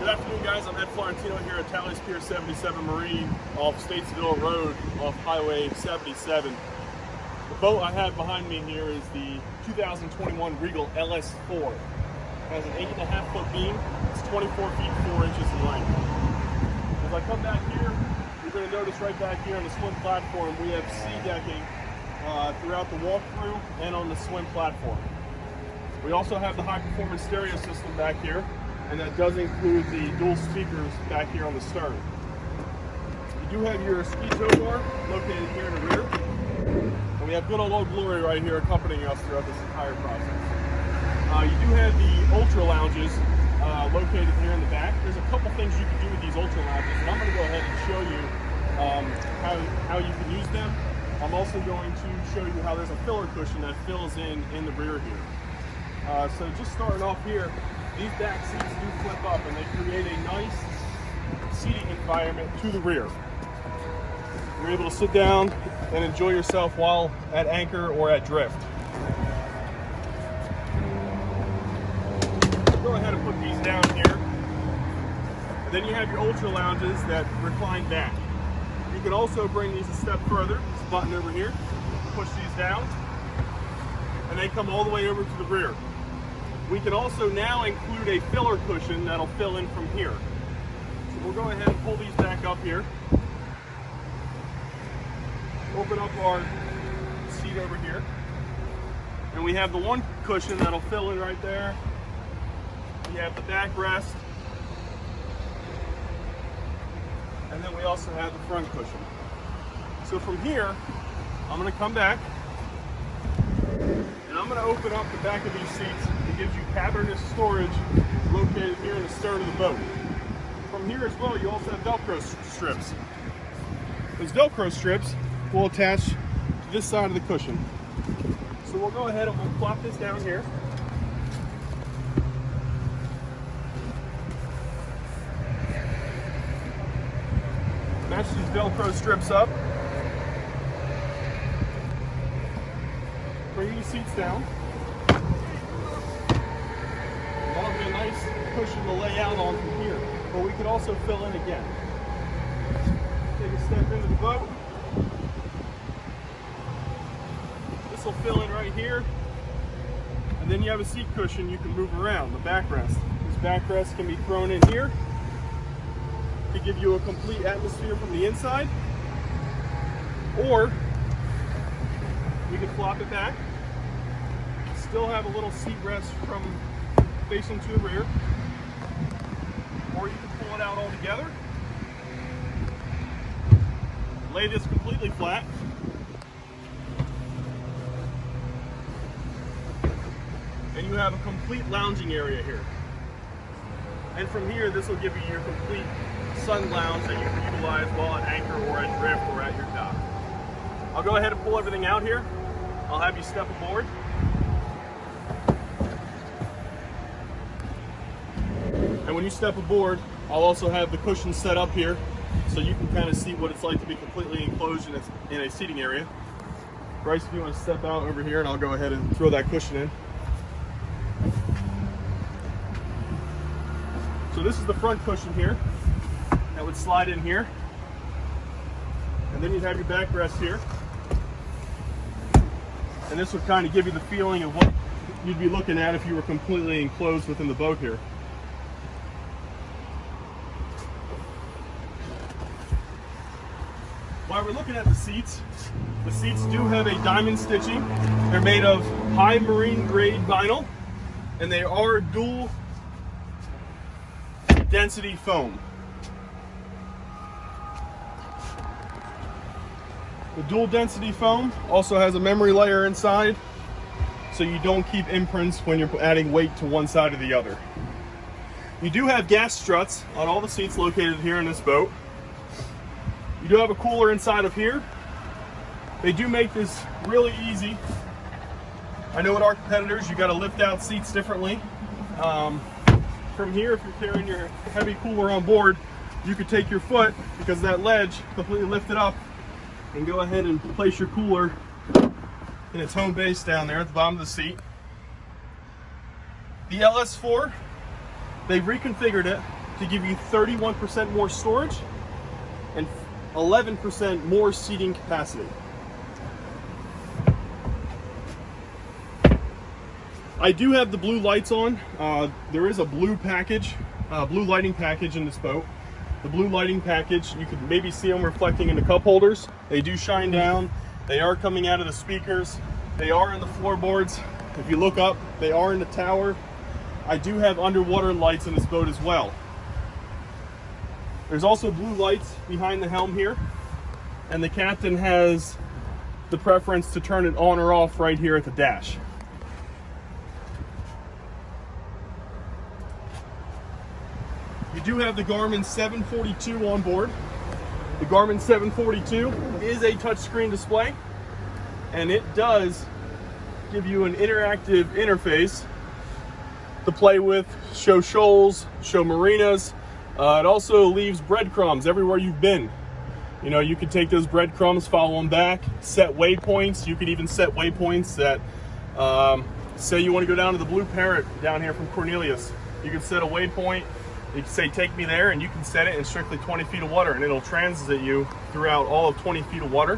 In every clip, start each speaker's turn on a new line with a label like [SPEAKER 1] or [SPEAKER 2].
[SPEAKER 1] Good afternoon, guys. I'm Ed Florentino here at Tally's Pier 77 Marine off Statesville Road off Highway 77. The boat I have behind me here is the 2021 Regal LS4. It has an 8.5 foot beam. It's 24 feet 4 inches in length. As I come back here, you're going to notice right back here on the swim platform we have sea decking throughout the walkthrough and on the swim platform. We also have the high performance stereo system back here, and that does include the dual speakers back here on the stern. You do have your ski tow bar located here in the rear, and we have good old Glory right here accompanying us throughout this entire process. You do have the ultra lounges located here in the back. There's a couple things you can do with these ultra lounges, and I'm going to go ahead and show you how you can use them. I'm also going to show you how there's a filler cushion that fills in the rear here. So just starting off here, these back seats do flip up and they create a nice seating environment to the rear. You're able to sit down and enjoy yourself while at anchor or at drift. Go ahead and put these down here. And then you have your ultra lounges that recline back. You can also bring these a step further. This button over here, push these down, and they come all the way over to the rear. We can also now include a filler cushion that'll fill in from here. So we'll go ahead and pull these back up here. Open up our seat over here. And we have the one cushion that'll fill in right there. We have the backrest. And then we also have the front cushion. So from here, I'm going to come back and I'm going to open up the back of these seats. It gives you cavernous storage located here in the stern of the boat. From here as well, you also have Velcro strips. Those Velcro strips will attach to this side of the cushion. So we'll go ahead and we'll plop this down here. Match these Velcro strips up. Bring these seats down. That'll be a nice cushion to lay out on from here. But we can also fill in again. Take a step into the boat. This will fill in right here. And then you have a seat cushion you can move around, the backrest. This backrest can be thrown in here to give you a complete atmosphere from the inside. Or we can flop it back. Still have a little seat rest from facing to the rear. Or you can pull it out all together. Lay this completely flat. And you have a complete lounging area here. And from here, this will give you your complete sun lounge that you can utilize while at anchor or at drift or at your dock. I'll go ahead and pull everything out here. I'll have you step aboard. And when you step aboard, I'll also have the cushions set up here so you can kind of see what it's like to be completely enclosed in a seating area. Bryce, if you want to step out over here, and I'll go ahead and throw that cushion in. So this is the front cushion here that would slide in here. And then you'd have your backrest here. And this would kind of give you the feeling of what you'd be looking at if you were completely enclosed within the boat here. While we're looking at the seats do have a diamond stitching. They're made of high marine grade vinyl, and they are dual density foam. The dual density foam also has a memory layer inside, so you don't keep imprints when you're adding weight to one side or the other. You do have gas struts on all the seats located here in this boat. You do have a cooler inside of here. They do make this really easy. I know at our competitors you got to lift out seats differently. From here, if you're carrying your heavy cooler on board, you could take your foot, because of that ledge, completely lift it up and go ahead and place your cooler in its home base down there at the bottom of the seat. The LS4, they've reconfigured it to give you 31% more storage and 11% more seating capacity. I do have the blue lights on. There is a blue package, blue lighting package in this boat. The blue lighting package, you can maybe see them reflecting in the cup holders. They do shine down. They are coming out of the speakers. They are in the floorboards. If you look up, they are in the tower. I do have underwater lights in this boat as well. There's also blue lights behind the helm here, and the captain has the preference to turn it on or off right here at the dash. You do have the Garmin 742 on board. The Garmin 742 is a touchscreen display, and it does give you an interactive interface to play with, show shoals, show marinas. It also leaves breadcrumbs everywhere you've been. You know, you could take those breadcrumbs, follow them back, set waypoints. You could even set waypoints that, say you want to go down to the Blue Parrot down here from Cornelius. You can set a waypoint. You can say, take me there, and you can set it in strictly 20 feet of water, and it'll transit you throughout all of 20 feet of water.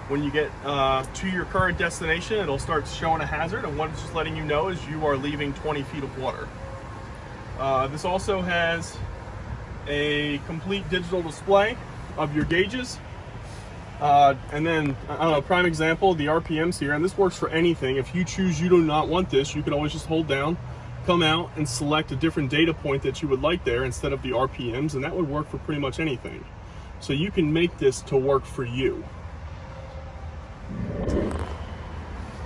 [SPEAKER 1] When you get to your current destination, it'll start showing a hazard, and what it's just letting you know is you are leaving 20 feet of water. This also has a complete digital display of your gauges. And then, I don't know, prime example, the RPMs here, and this works for anything. If you choose you do not want this, you can always just hold down, come out, and select a different data point that you would like there instead of the RPMs, and that would work for pretty much anything. So you can make this to work for you.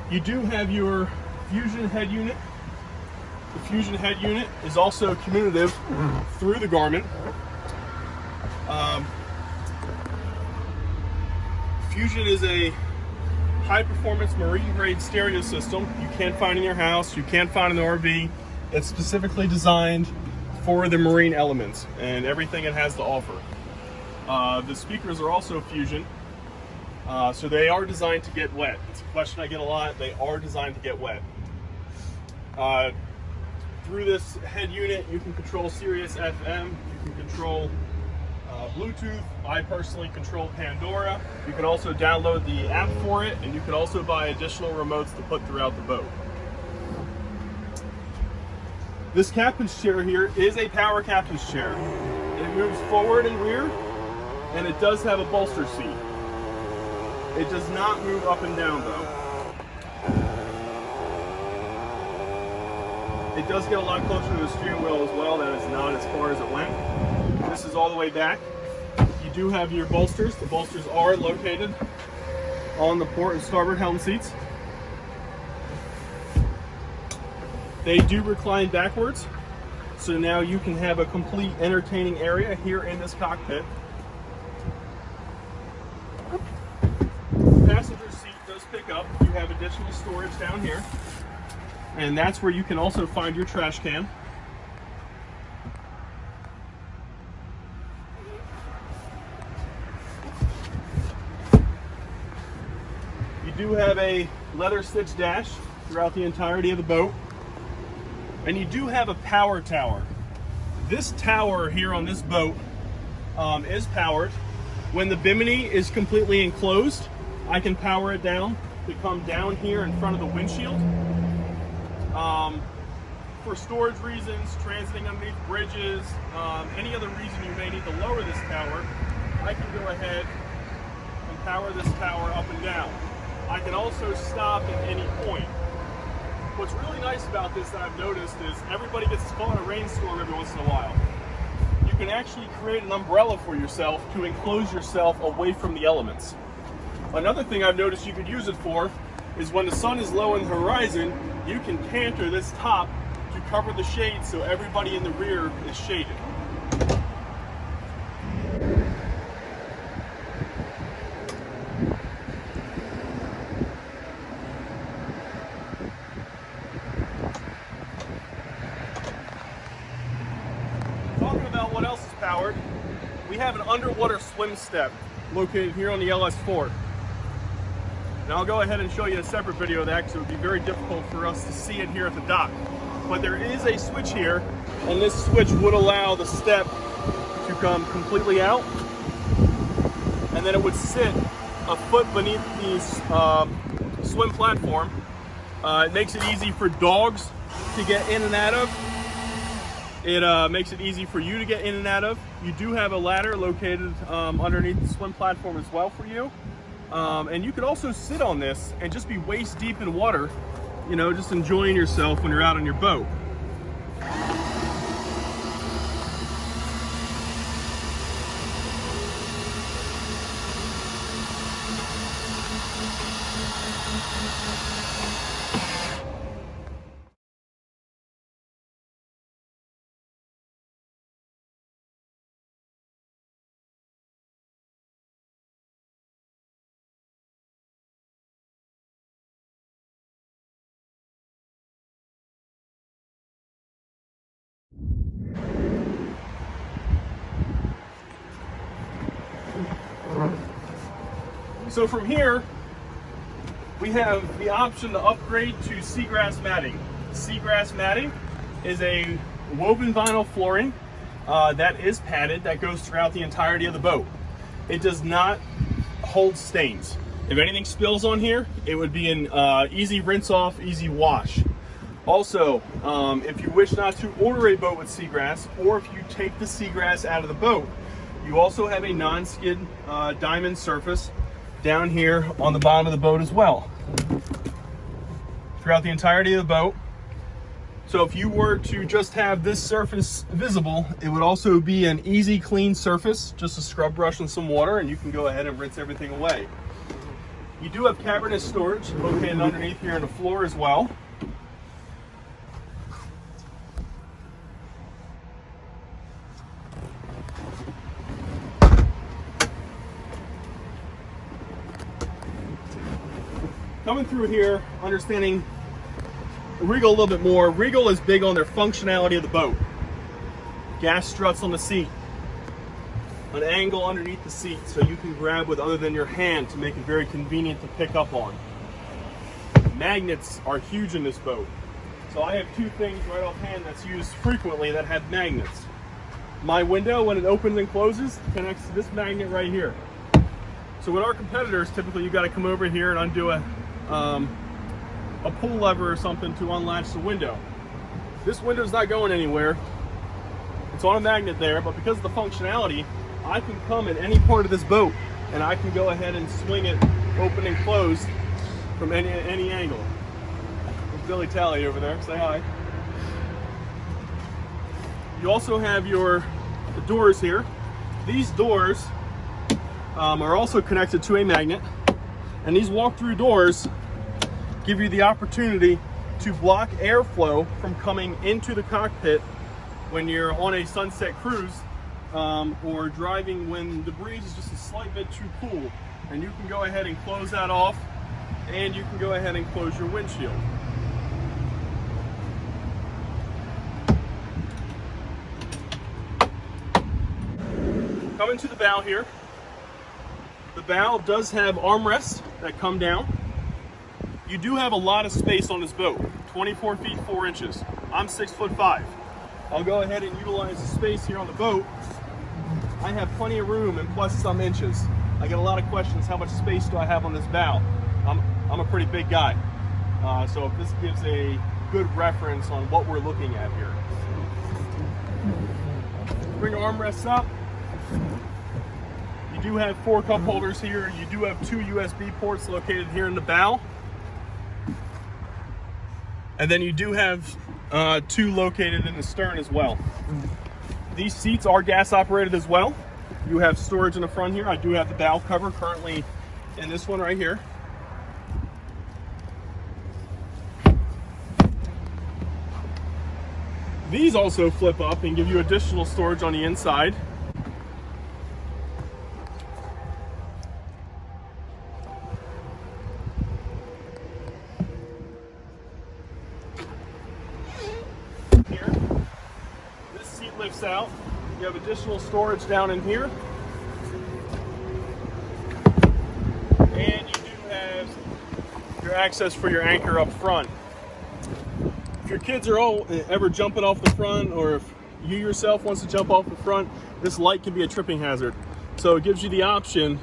[SPEAKER 1] You do have your Fusion head unit. The Fusion head unit is also commutative through the Garmin. Fusion is a high-performance marine-grade stereo system you can't find in your house, you can't find in the RV. It's specifically designed for the marine elements and everything it has to offer. The speakers are also Fusion, so they are designed to get wet. It's a question I get a lot. They are designed to get wet. Through this head unit, you can control Sirius FM, you can control Bluetooth. I personally control Pandora. You can also download the app for it, and you can also buy additional remotes to put throughout the boat. This captain's chair here is a power captain's chair. It moves forward and rear, and it does have a bolster seat. It does not move up and down though. It does get a lot closer to the steering wheel as well. That is not as far as it went. This is all the way back. You do have your bolsters. The bolsters are located on the port and starboard helm seats. They do recline backwards, so now you can have a complete entertaining area here in this cockpit. The passenger seat does pick up. You have additional storage down here, and that's where you can also find your trash can. You do have a leather stitch dash throughout the entirety of the boat. And you do have a power tower. This tower here on this boat is powered. When the bimini is completely enclosed, I can power it down to come down here in front of the windshield. For storage reasons, transiting underneath bridges, any other reason you may need to lower this tower, I can go ahead and power this tower up and down. I can also stop at any point. What's really nice about this that I've noticed is everybody gets caught in a rainstorm every once in a while. You can actually create an umbrella for yourself to enclose yourself away from the elements. Another thing I've noticed you could use it for is when the sun is low in the horizon, you can canter this top to cover the shade so everybody in the rear is shaded. What else is powered? We have an underwater swim step located here on the LS4. Now I'll go ahead and show you a separate video of that because it would be very difficult for us to see it here at the dock. But there is a switch here and this switch would allow the step to come completely out, and then it would sit a foot beneath the swim platform. It makes it easy for dogs to get in and out of. It makes it easy for you to get in and out of. You do have a ladder located underneath the swim platform as well for you. And you could also sit on this and just be waist deep in water, you know, just enjoying yourself when you're out on your boat. So from here, we have the option to upgrade to seagrass matting. Seagrass matting is a woven vinyl flooring that is padded, that goes throughout the entirety of the boat. It does not hold stains. If anything spills on here, it would be an easy rinse off, easy wash. Also, if you wish not to order a boat with seagrass, or if you take the seagrass out of the boat, you also have a non-skid diamond surface down here on the bottom of the boat as well, throughout the entirety of the boat. So if you were to just have this surface visible, it would also be an easy clean surface, just a scrub brush and some water, and you can go ahead and rinse everything away. You do have cavernous storage located underneath here in the floor as well. Coming through here, understanding Regal a little bit more, Regal is big on their functionality of the boat. Gas struts on the seat, an angle underneath the seat so you can grab with other than your hand to make it very convenient to pick up on. Magnets are huge in this boat. So I have two things right offhand that's used frequently that have magnets. My window, when it opens and closes, connects to this magnet right here. So with our competitors, typically you got to come over here and undo a pull lever or something to unlatch the window. This window's not going anywhere. It's on a magnet there, but because of the functionality, I can come in any part of this boat and I can go ahead and swing it open and closed from any angle. There's Billy Talley over there, say hi. You also have the doors here. These doors are also connected to a magnet, and these walk-through doors give you the opportunity to block airflow from coming into the cockpit when you're on a sunset cruise or driving when the breeze is just a slight bit too cool, and you can go ahead and close that off, and you can go ahead and close your windshield. Coming to the bow here. The bow does have armrests that come down. You do have a lot of space on this boat, 24 feet 4 inches. I'm 6'5". I'll go ahead and utilize the space here on the boat. I have plenty of room and plus some inches. I get a lot of questions, how much space do I have on this bow? I'm a pretty big guy. So if this gives a good reference on what we're looking at here. Bring your armrests up. You do have 4 cup holders here. You do have 2 USB ports located here in the bow. And then you do have 2 located in the stern as well. These seats are gas operated as well. You have storage in the front here. I do have the bow cover currently in this one right here. These also flip up and give you additional storage on the inside. Here, this seat lifts out. You have additional storage down in here. And you do have your access for your anchor up front. If your kids are ever jumping off the front, or if you yourself wants to jump off the front, this light can be a tripping hazard. So it gives you the option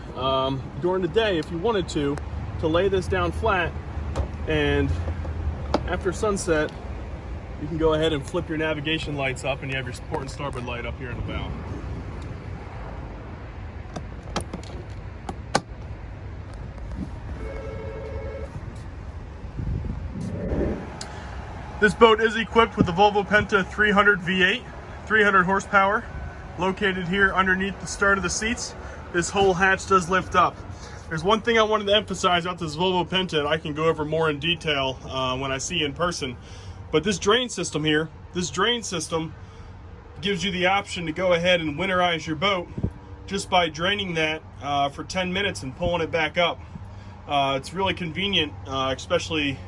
[SPEAKER 1] during the day, if you wanted to lay this down flat, and after sunset, you can go ahead and flip your navigation lights up and you have your port and starboard light up here in the bow. This boat is equipped with the Volvo Penta 300 V8, 300 horsepower, located here underneath the stern of the seats. This whole hatch does lift up. There's one thing I wanted to emphasize about this Volvo Penta, and I can go over more in detail when I see you in person. But this drain system here, this drain system gives you the option to go ahead and winterize your boat just by draining that for 10 minutes and pulling it back up. It's really convenient, especially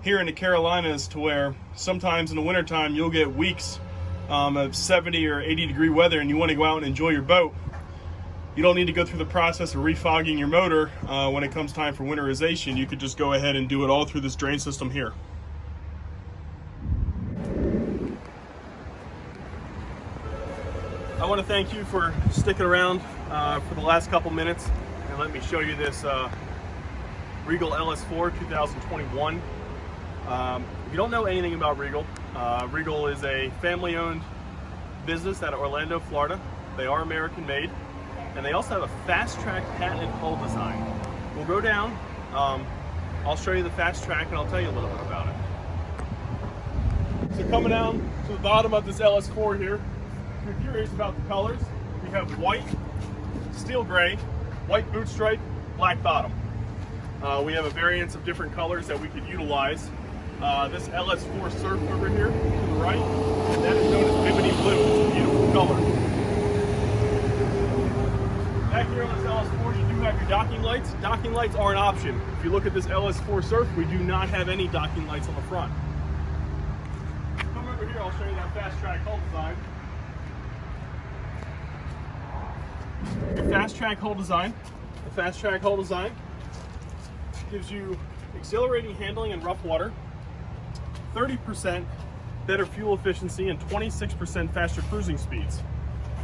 [SPEAKER 1] here in the Carolinas, to where sometimes in the wintertime you'll get weeks of 70 or 80 degree weather and you want to go out and enjoy your boat. You don't need to go through the process of refogging your motor when it comes time for winterization. You could just go ahead and do it all through this drain system here. I want to thank you for sticking around for the last couple minutes and let me show you this Regal LS4 2021. If you don't know anything about Regal, Regal is a family-owned business out of Orlando, Florida. They are American-made, and they also have a fast-track patented hull design. We'll go down, I'll show you the fast track, and I'll tell you a little bit about it. So coming down to the bottom of this LS4 here, if you're curious about the colors, we have white, steel gray, white boot stripe, black bottom. We have a variance of different colors that we could utilize. This LS4 Surf over here to the right, that is known as Bimini Blue. It's a beautiful color. Back here on this LS4, you do have your docking lights. Docking lights are an option. If you look at this LS4 Surf, we do not have any docking lights on the front. Come over here, I'll show you that fast track hull design. Your fast track hull design. The fast track hull design gives you exhilarating handling in rough water, 30% better fuel efficiency, and 26% faster cruising speeds.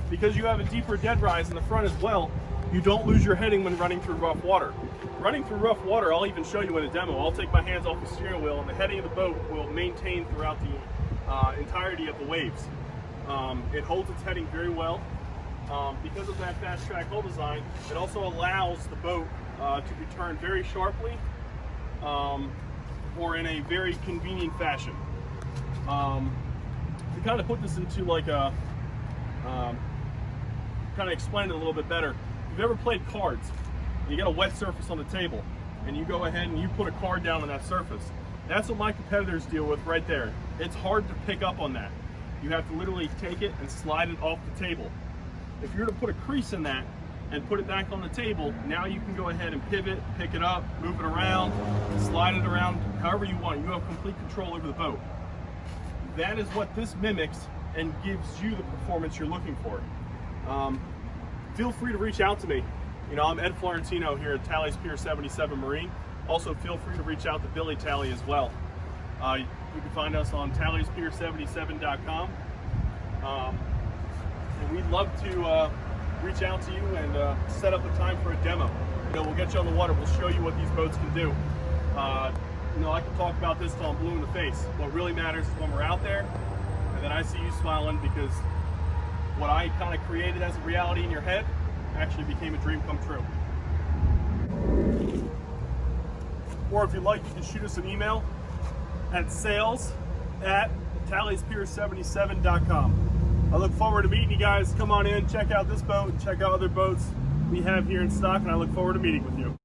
[SPEAKER 1] Because you have a deeper dead rise in the front as well, you don't lose your heading when running through rough water. Running through rough water, I'll even show you in a demo. I'll take my hands off the steering wheel and the heading of the boat will maintain throughout the entirety of the waves. It holds its heading very well. Because of that fast track hull design, it also allows the boat to be turned very sharply or in a very convenient fashion. To kind of put this into like a, kind of explain it a little bit better, if you've ever played cards, you got a wet surface on the table, and you go ahead and you put a card down on that surface. That's what my competitors deal with right there. It's hard to pick up on that. You have to literally take it and slide it off the table. If you were to put a crease in that and put it back on the table, now you can go ahead and pivot, pick it up, move it around, slide it around however you want. You have complete control over the boat. That is what this mimics and gives you the performance you're looking for. Feel free to reach out to me. You know, I'm Ed Florentino here at Talley's Pier 77 Marine. Also, feel free to reach out to Billy Talley as well. You can find us on talleyspier77.com. And we'd love to reach out to you and set up a time for a demo. You know, we'll get you on the water. We'll show you what these boats can do. You know, I can talk about this till I'm blue in the face. What really matters is when we're out there, and then I see you smiling, because what I kind of created as a reality in your head actually became a dream come true. Or if you'd like, you can shoot us an email at sales@talleyspier77.com. I look forward to meeting you guys. Come on in, check out this boat, check out other boats we have here in stock, and I look forward to meeting with you.